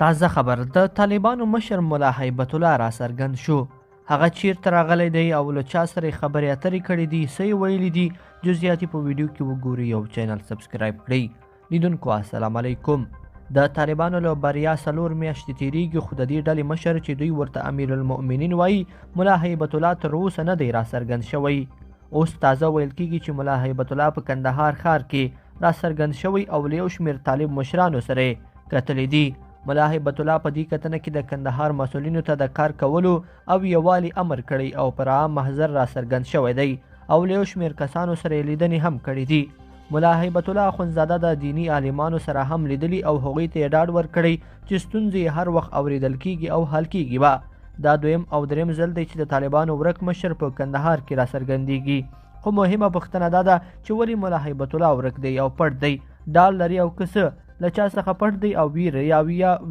تازه خبر د طالبانو مشر ملا هیبت الله را څرګند شو. هغه چیرته راغلی دی او له چا سره خبرې اترې کړې دي، څه یې ویلي دي، جزئیات په ویډیو کې وګورئ او چینل سبسکرایب کړئ. لیدونکو السلام علیکم. د طالبانو له بریا 4 میاشتې تیریږي، خو د دې ډلې مشر چې دوی ورته امیر المؤمنین وایي ملا هیبت الله تر اوسه نه دی را څرګند شوی. اوس تازه ویل کېږي چې ملا هیبت الله په کندهار ښار کې را څرګند شوی او له یو شمېر طالب مشرانو سره کتلې دي. ملا هیبت الله په دې کتنه کې د کندهار مسؤلینو ته د کار کولو او یووالي امر کړی او پر عام محضر را څرګند شوی دی او له یو شمېر کسانو سره لیدنې هم کړې دي. ملا هیبت الله اخندزاده د دینی عالمانو سره هم لیدلی او هغوی ته یې ډاډ ورکړی چې ستونزې هر وخت اوریدل کیږي او حل کیږي به. دا دویم او دریم ځل دی چې د طالبانو ورک مشر په کندهار کې را څرګندیږي. خو مهمه پوښتنه دا ده چې ولې ملا هیبت الله ورک دی او پټ دی، ډال لري او که څه له چا څخه پټ دی او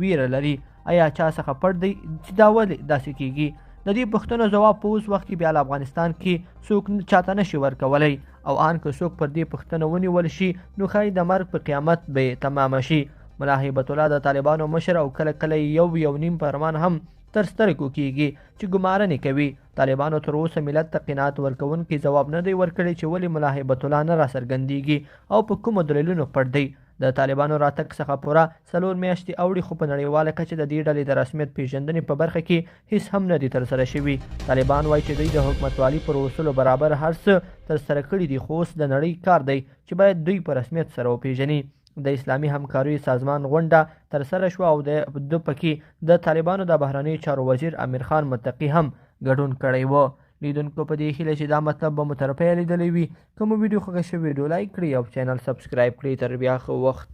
ویره لري، آیا چا څخه پټ دی چې دا ولې داسې کیږي؟ د دې پوښتنو ځواب په اوس وخت کې بیا افغانستان کې څوک چاته نشي ورکولی او ان که څوک پر دې پوښتنه ونیول شي نو ښایي د مرګ په قیامت به تمامه شي. ملا هیبت الله د طالبانو مشر او کله کله یو نیم فرمان هم تر سترګو کیږي چې ګمارنې کوي. طالبانو تر اوسه ملت ته قناعت ورکوونکی ځواب نه دی ورکړی چې ولې ملا هیبت الله نه را څرګندیږي او په کومو دلیلونو پټ دی. د طالبانو راتګ څخه پوره 4 میاشتې اوړي، خو په نړیواله کچه د دې ډلې د رسمیت پیژندنې په برخه کې هیڅ هم نه دي ترسره شوي. طالبان وایي چې دوی د حکومتوالي پر اصولو برابر هر څه ترسره کړي دي، خو اوس د نړۍ کار دی چې باید دوی په رسمیت سره وپیژني. د اسلامي همکاریو سازمان غونډه ترسره شوه او د پکې د طالبانو د بهرنیو چارو وزیر امیر خان متقي هم ګډون کړی و. لیدونکو په دې هیله چې دا مطلب به مو تر پایه لیدلی وي. که مو ویډیو خوښه شوې ویډیو لایک کړئ او چینل سبسکرایب کړئ. تر بیا ښه وخت.